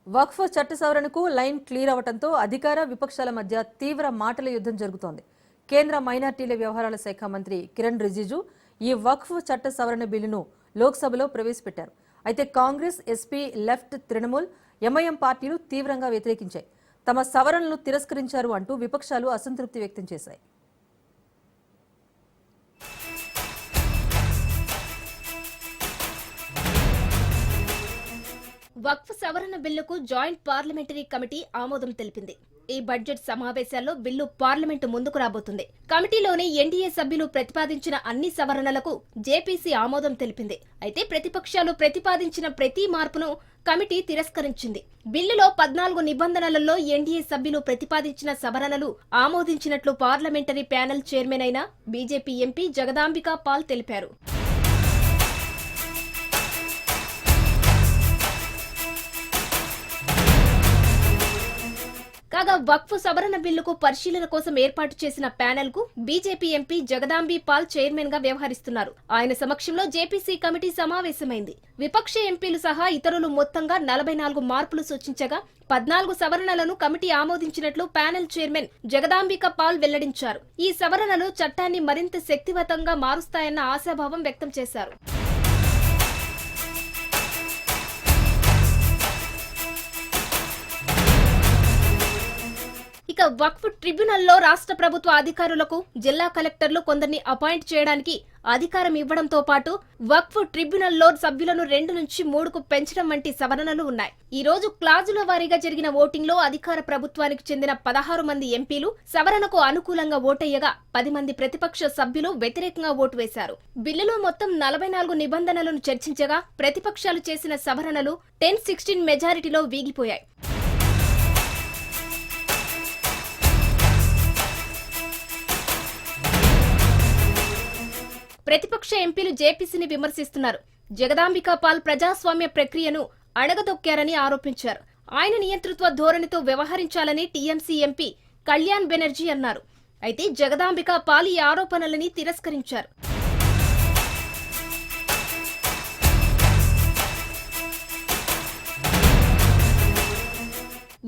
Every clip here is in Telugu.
వక్ఫ్ చట్ట సవరణకు లైన్ క్లియర్ అవడంతో అధికార విపక్షాల మధ్య తీవ్ర మాటల యుద్ధం జరుగుతోంది. కేంద్ర మైనార్టీల వ్యవహారాల శాఖ మంత్రి కిరణ్ రిజిజు ఈ వక్ఫ్ చట్ట సవరణ బిల్లును లోక్సభలో ప్రవేశపెట్టారు. అయితే Congress, SP, left, Trinamool, MIM పార్టీలు తీవ్రంగా వ్యతిరేకించాయి. తమ సవరణలను తిరస్కరించారు అంటూ విపక్షాలు అసంతృప్తి వ్యక్తం చేశాయి. వక్ఫ్ సవరణ బిల్లుకు జాయింట్ పార్లమెంటరీ కమిటీ ఆమోదం తెలిపింది. ఈ బడ్జెట్ సమావేశాల్లో బిల్లు పార్లమెంటు ముందుకు రాబోతుంది. కమిటీలోని ఎన్డీఏ సభ్యులు ప్రతిపాదించిన అన్ని సవరణలకు జేపీసీ ఆమోదం తెలిపింది. అయితే ప్రతిపక్షాలు ప్రతిపాదించిన ప్రతి మార్పును కమిటీ తిరస్కరించింది. బిల్లులో 14 నిబంధనలలో ఎన్డీఏ సభ్యులు ప్రతిపాదించిన సవరణలు ఆమోదించినట్లు పార్లమెంటరీ ప్యానెల్ చైర్మన్ అయిన బీజేపీ ఎంపీ జగదాంబికా పాల్ తెలిపారు. కాగా వక్ఫ్ సవరణ బిల్లుకు పరిశీలన కోసం ఏర్పాటు చేసిన ప్యానెల్ కు బీజేపీ ఎంపీ జగదాంబి పాల్ చైర్మన్ గా వ్యవహరిస్తున్నారు. ఆయన సమక్షంలో జేపీసీ కమిటీ సమావేశమైంది. విపక్ష ఎంపీలు సహా ఇతరులు మొత్తంగా 44 మార్పులు సూచించగా 14 సవరణలను కమిటీ ఆమోదించినట్లు ప్యానెల్ చైర్మన్ జగదాంబిక పాల్ వెల్లడించారు. ఈ సవరణలు చట్టాన్ని మరింత శక్తివంతంగా మారుస్తాయన్న ఆశాభావం వ్యక్తం చేశారు. ఇక వక్ఫ్ ట్రిబ్యునల్లో రాష్ట్ర ప్రభుత్వ అధికారులకు జిల్లా కలెక్టర్లు కొందరిని అపాయింట్ చేయడానికి అధికారం ఇవ్వడంతో పాటు వక్ఫ్ ట్రిబ్యునల్లో సభ్యులను 2 నుంచి 3కు పెంచడం వంటి సవరణలు ఉన్నాయి. ఈ రోజు క్లాజుల వారీగా జరిగిన ఓటింగ్లో అధికార ప్రభుత్వానికి చెందిన 16 మంది ఎంపీలు సవరణకు అనుకూలంగా ఓటయ్యగా 10 మంది ప్రతిపక్ష సభ్యులు వ్యతిరేకంగా ఓటు వేశారు. బిల్లులో మొత్తం 44 నిబంధనలను చర్చించగా ప్రతిపక్షాలు చేసిన సవరణలు 10-16 మెజారిటీలో వీగిపోయాయి. ప్రతిపక్ష ఎంపీలు జేపీసీని విమర్శిస్తున్నారు. జగదాంబికా పాల్ ప్రజాస్వామ్య ప్రక్రియను అణగదొక్కారని ఆరోపించారు. ఆయన నియంతృత్వ ధోరణితో వ్యవహరించాలని టీఎంసీ ఎంపీ కళ్యాణ్ బెనర్జీ అన్నారు. అయితే జగదాంబికా పాల్ ఈ ఆరోపణలని తిరస్కరించారు.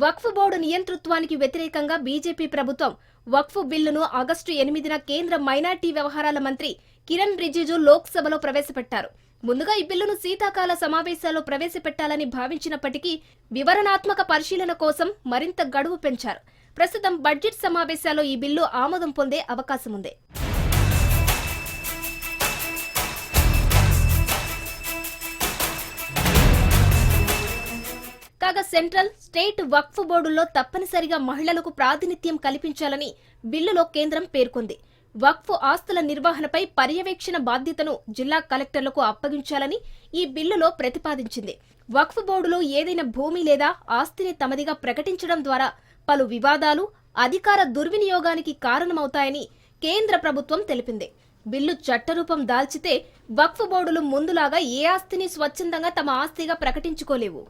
వక్ఫ్ బోర్డు నియంతృత్వానికి వ్యతిరేకంగా బీజేపీ ప్రభుత్వం వక్ఫ్ బిల్లును ఆగస్టు 8న కేంద్ర మైనార్టీ వ్యవహారాల మంత్రి కిరణ్ రిజిజు లోక్సభలో ప్రవేశపెట్టారు. ముందుగా ఈ బిల్లును శీతాకాల సమావేశాల్లో ప్రవేశపెట్టాలని భావించినప్పటికీ వివరణాత్మక పరిశీలన కోసం మరింత గడువు పెంచారు. ప్రస్తుతం బడ్జెట్ సమావేశాల్లో ఈ బిల్లు ఆమోదం పొందే అవకాశం ఉంది. కాగా సెంట్రల్, స్టేట్ వక్ఫ్ బోర్డుల్లో తప్పనిసరిగా మహిళలకు ప్రాతినిధ్యం కల్పించాలని బిల్లులో కేంద్రం పేర్కొంది. వక్ఫ్ ఆస్తుల నిర్వహణపై పర్యవేక్షణ బాధ్యతను జిల్లా కలెక్టర్లకు అప్పగించాలని ఈ బిల్లులో ప్రతిపాదించింది. వక్ఫ్ బోర్డులో ఏదైనా భూమి లేదా ఆస్తిని తమదిగా ప్రకటించడం ద్వారా పలు వివాదాలు, అధికార దుర్వినియోగానికి కారణమవుతాయని కేంద్ర ప్రభుత్వం తెలిపింది. బిల్లు చట్టరూపం దాల్చితే వక్ఫ్ బోర్డులు ముందులాగా ఏ ఆస్తిని స్వచ్ఛందంగా తమ ఆస్తిగా ప్రకటించుకోలేవు.